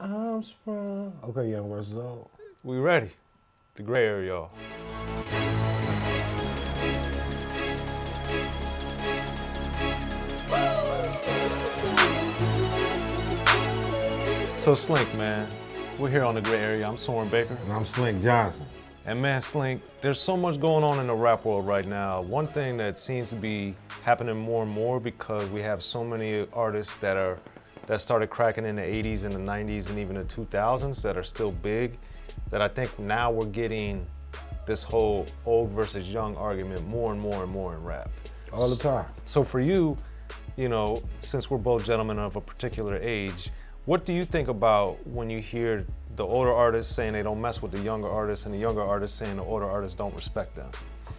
I'm sprung. Okay, young versus old. We ready. The gray area, y'all. So Slink, man, we're here on the gray area. I'm Soren Baker. And I'm Slink Johnson. And man, Slink, there's so much going on in the rap world right now. One thing that seems to be happening more and more because we have so many artists that started cracking in the 80s and the 90s and even the 2000s that are still big, that I think now we're getting this whole old versus young argument more and more and more in rap. All the time. So for you, you know, since we're both gentlemen of a particular age, what do you think about when you hear the older artists saying they don't mess with the younger artists and the younger artists saying the older artists don't respect them?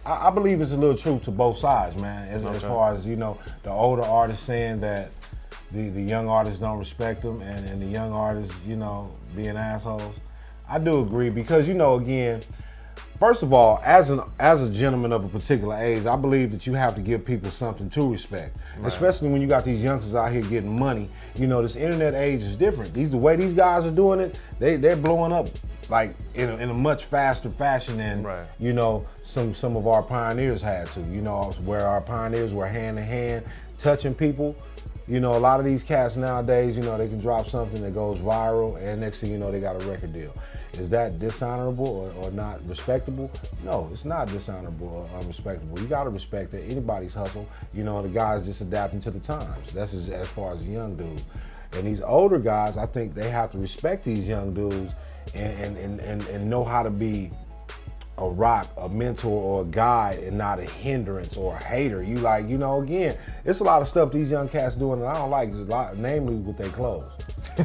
I believe it's a little truth to both sides, man. As far as, you know, the older artists saying that the young artists don't respect them and the young artists, you know, being assholes. I do agree because, you know, again, first of all, as a gentleman of a particular age, I believe that you have to give people something to respect, especially when you got these youngsters out here getting money. You know, this internet age is different. The way these guys are doing it, they're blowing up like in a much faster fashion than you know some of our pioneers had to. You know, where our pioneers were hand in hand touching people. You know, a lot of these cats nowadays, you know, they can drop something that goes viral, and next thing you know, they got a record deal. Is that dishonorable or not respectable? No, it's not dishonorable or unrespectable. You gotta respect that anybody's hustle. You know, the guys just adapting to the times. That's as far as the young dudes. And these older guys, I think they have to respect these young dudes and know how to be a rock, a mentor, or a guide, and not a hindrance or a hater. You like, you know, again, it's a lot of stuff these young cats doing that I don't like, namely with their clothes.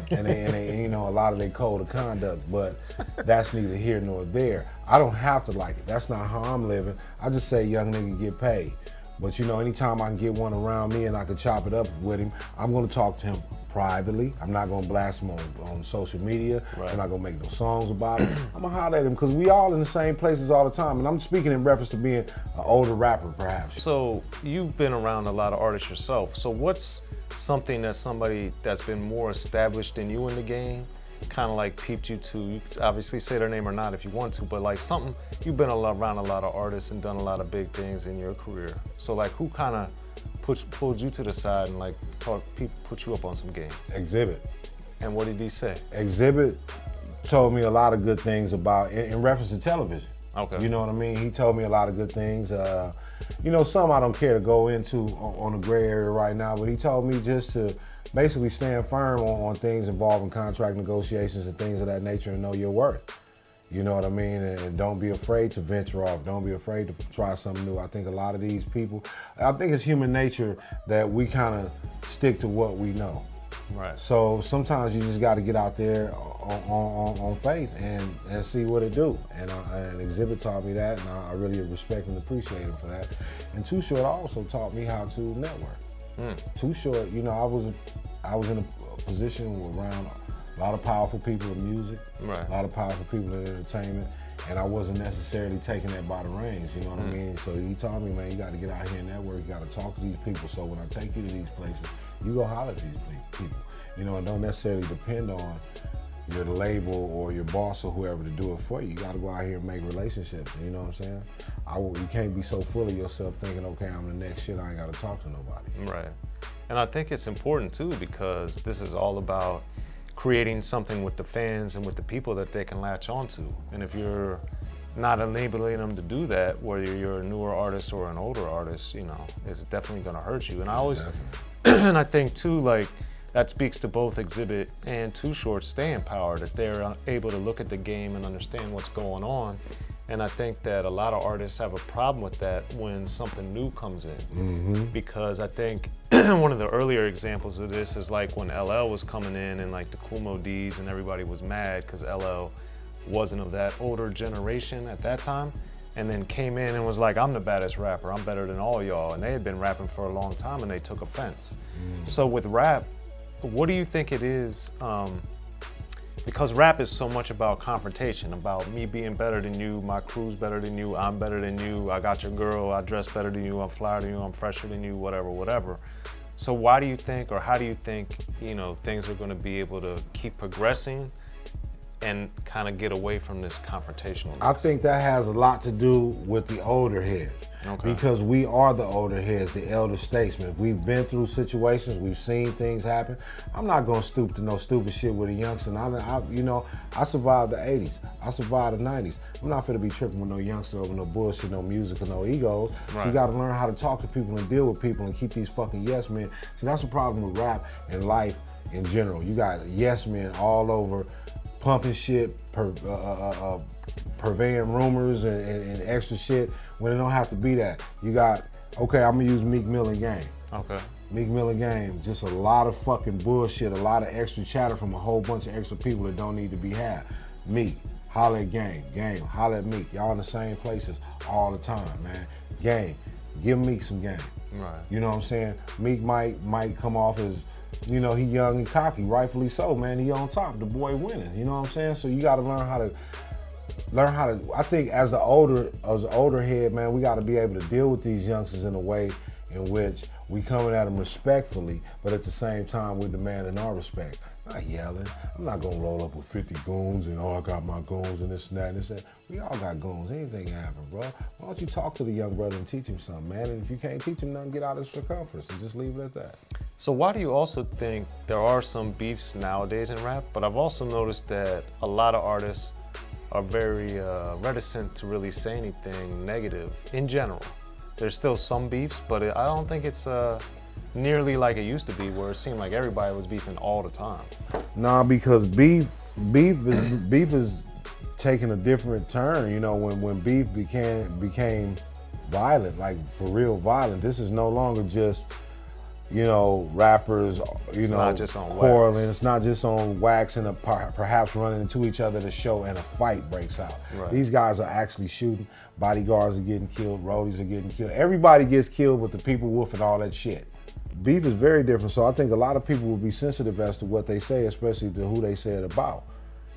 and they, you know, a lot of their code of conduct, but that's neither here nor there. I don't have to like it. That's not how I'm living. I just say young nigga get paid. But you know, anytime I can get one around me and I can chop it up with him, I'm gonna talk to him privately. I'm not gonna blast him on social media. I'm not gonna make no songs about it. I'm gonna holler at him because we all in the same places all the time. And I'm speaking in reference to being an older rapper, perhaps. So you've been around a lot of artists yourself. So what's something that somebody that's been more established than you in the game kind of like peeped you to? You could obviously say their name or not if you want to, but like something, you've been around a lot of artists and done a lot of big things in your career. So like who kind of pulled you to the side and like put you up on some game? Exhibit. And what did he say? Exhibit told me a lot of good things about, in reference to television. Okay. You know what I mean? He told me a lot of good things. You know, some I don't care to go into on the gray area right now, but he told me just to basically stand firm on things involving contract negotiations and things of that nature and know your worth. You know what I mean? And don't be afraid to venture off. Don't be afraid to try something new. I think a lot of these people, I think it's human nature that we kind of stick to what we know. Right. So sometimes you just got to get out there on faith and see what it do. And Exhibit taught me that, and I really respect and appreciate him for that. And Too Short also taught me how to network. Too Short, you know, I was in a position around a lot of powerful people in music, a lot of powerful people in entertainment, and I wasn't necessarily taking that by the reins, you know what I mean? So he taught me, man, you got to get out here and network, you got to talk to these people, so when I take you to these places, you go holler at these people, you know, and don't necessarily depend on your label or your boss or whoever to do it for you. You got to go out here and make relationships, you know what I'm saying? You can't be so full of yourself thinking, okay, I'm the next shit, I ain't got to talk to nobody. Right. And I think it's important too because this is all about creating something with the fans and with the people that they can latch onto. And if you're not enabling them to do that, whether you're a newer artist or an older artist, you know, it's definitely gonna hurt you. And I always, and I think too, like, that speaks to both Exhibit and Too Short's staying power, that they're able to look at the game and understand what's going on. And I think that a lot of artists have a problem with that when something new comes in. Because I think one of the earlier examples of this is like when LL was coming in and like the Kumo D's and everybody was mad because LL wasn't of that older generation at that time, and then came in and was like, I'm the baddest rapper, I'm better than all y'all. And they had been rapping for a long time and they took offense. So with rap, what do you think it is? Because rap is so much about confrontation, about me being better than you, my crew's better than you, I'm better than you, I got your girl, I dress better than you, I'm flyer than you, I'm fresher than you, whatever, whatever. So why do you think, or how do you think, things are going to be able to keep progressing and kind of get away from this confrontationalness? I think that has a lot to do with the older heads. Okay. Because we are the older heads, the elder statesmen. We've been through situations, we've seen things happen. I'm not gonna stoop to no stupid shit with a youngster. I survived the 80s. I survived the 90s. I'm not gonna be tripping with no youngster over no bullshit, no music, or no egos. Right. You gotta learn how to talk to people and deal with people and keep these fucking yes men. So that's the problem with rap and life in general. You got yes men all over pumping shit, purveying rumors and extra shit when it don't have to be that. You got, okay, I'm gonna use Meek Mill and Game. Okay. Meek Mill and Game, just a lot of fucking bullshit, a lot of extra chatter from a whole bunch of extra people that don't need to be had. Meek, holla at Game, Game, holla at Meek. Y'all in the same places all the time, man. Game, give Meek some game. Right. You know what I'm saying? Meek might come off as, he young and cocky, rightfully so, man. He on top, the boy winning. You know what I'm saying? So you gotta learn how to, I think as an older head, man, we gotta be able to deal with these youngsters in a way in which we coming at them respectfully, but at the same time we're demanding our respect. Not yelling. I'm not gonna roll up with 50 goons and, I got my goons and this and that and this and that. We all got goons. Anything can happen, bro. Why don't you talk to the young brother and teach him something, man? And if you can't teach him nothing, get out of his circumference and just leave it at that. So why do you also think there are some beefs nowadays in rap? But I've also noticed that a lot of artists are very reticent to really say anything negative in general. There's still some beefs, but I don't think it's nearly like it used to be, where it seemed like everybody was beefing all the time. Nah, because beef is taking a different turn. When beef became violent, like for real violent. This is no longer just rappers, not just on quarreling. wax. It's not just on wax and perhaps running into each other at a show and a fight breaks out. Right. These guys are actually shooting. Bodyguards are getting killed. Roadies are getting killed. Everybody gets killed with the people woofing all that shit. Beef is very different. So I think a lot of people will be sensitive as to what they say, especially to who they say it about.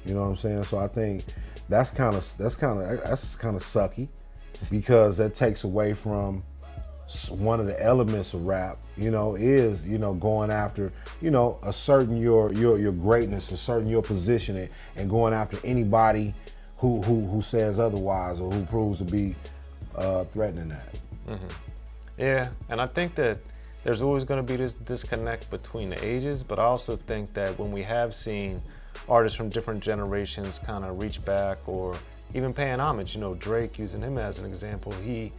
You know what I'm saying? So I think that's kind of sucky, because that takes away from one of the elements of rap, is, going after, asserting your greatness, asserting your position, and going after anybody who says otherwise or who proves to be threatening that. Mm-hmm. Yeah, and I think that there's always going to be this disconnect between the ages, but I also think that when we have seen artists from different generations kind of reach back or even paying homage, Drake, using him as an example, he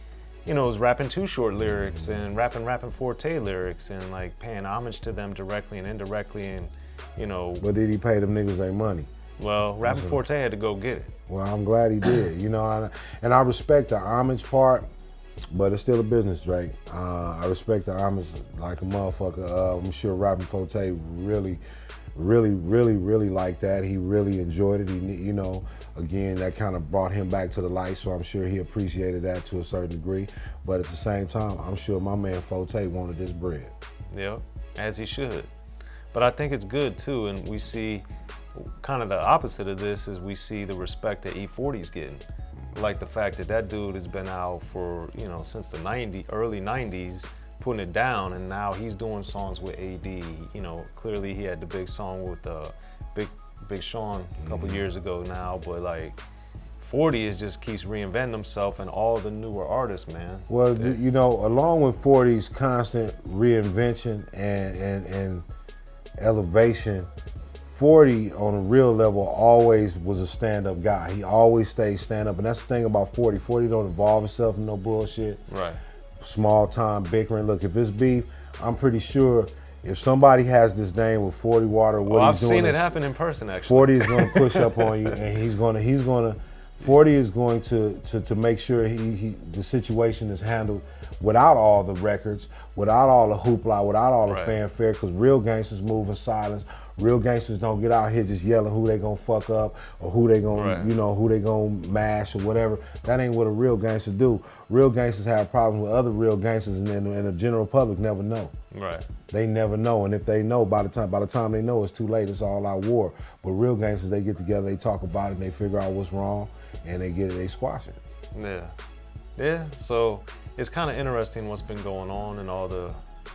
was rapping Too Short lyrics and rapping Forte lyrics and like paying homage to them directly and indirectly, and But did he pay them niggas their money? Well, Rappin' Forte had to go get it. Well, I'm glad he did, and I respect the homage part, but it's still a business, Drake. I respect the homage like a motherfucker. I'm sure Rappin' Forte really liked that. He really enjoyed it. He, again, that kind of brought him back to the light, so I'm sure he appreciated that to a certain degree. But at the same time, I'm sure my man Forte wanted this bread. Yeah, as he should. But I think it's good too, and we see kind of the opposite of this is we see the respect that E-40's getting. Like the fact that dude has been out for, since the early 90s, putting it down, and now he's doing songs with AD. Clearly he had the big song with Big Sean a couple years ago now, but like 40 just keeps reinventing himself, and all the newer artists, man. Well, along with 40's constant reinvention and elevation, 40 on a real level always was a stand-up guy. He always stayed stand-up, and that's the thing about 40. 40 don't involve himself in no bullshit. Right. Small time bickering. Look, if it's beef, I'm pretty sure if somebody has this name with 40 Water, what he's doing, I've seen it happen in person actually. 40 is going to push up on you, and he's going to 40 is going to make sure the situation is handled without all the records, without all the hoopla, without all the fanfare, because real gangsters move in silence. Real gangsters don't get out here just yelling who they gonna fuck up or who they gonna, who they gonna mash or whatever. That ain't what a real gangster do. Real gangsters have problems with other real gangsters, and the general public never know. Right. They never know, and if they know, by the time they know, it's too late. It's all out war. But real gangsters, they get together, they talk about it, and they figure out what's wrong, and they squash it. Yeah. So it's kind of interesting what's been going on and all the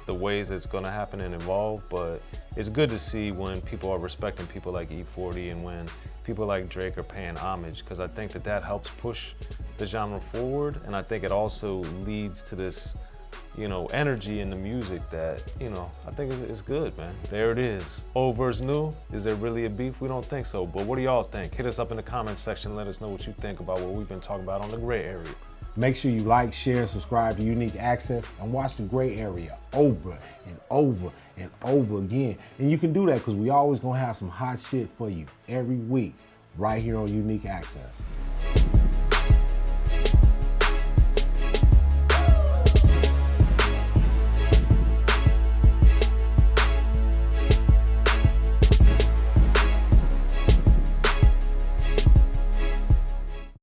the ways it's gonna happen and evolve, but it's good to see when people are respecting people like E-40 and when people like Drake are paying homage, because I think that that helps push the genre forward, and I think it also leads to this, you know, energy in the music that, you know, I think it's good, man. There it is. Old versus new. Is there really a beef? We don't think so, but what do y'all think? Hit us up in the comment section. Let us know what you think about what we've been talking about on the gray area. Make sure you like, share, and subscribe to Unique Access and watch the gray area over and over and over again. And you can do that because we always gonna have some hot shit for you every week right here on Unique Access.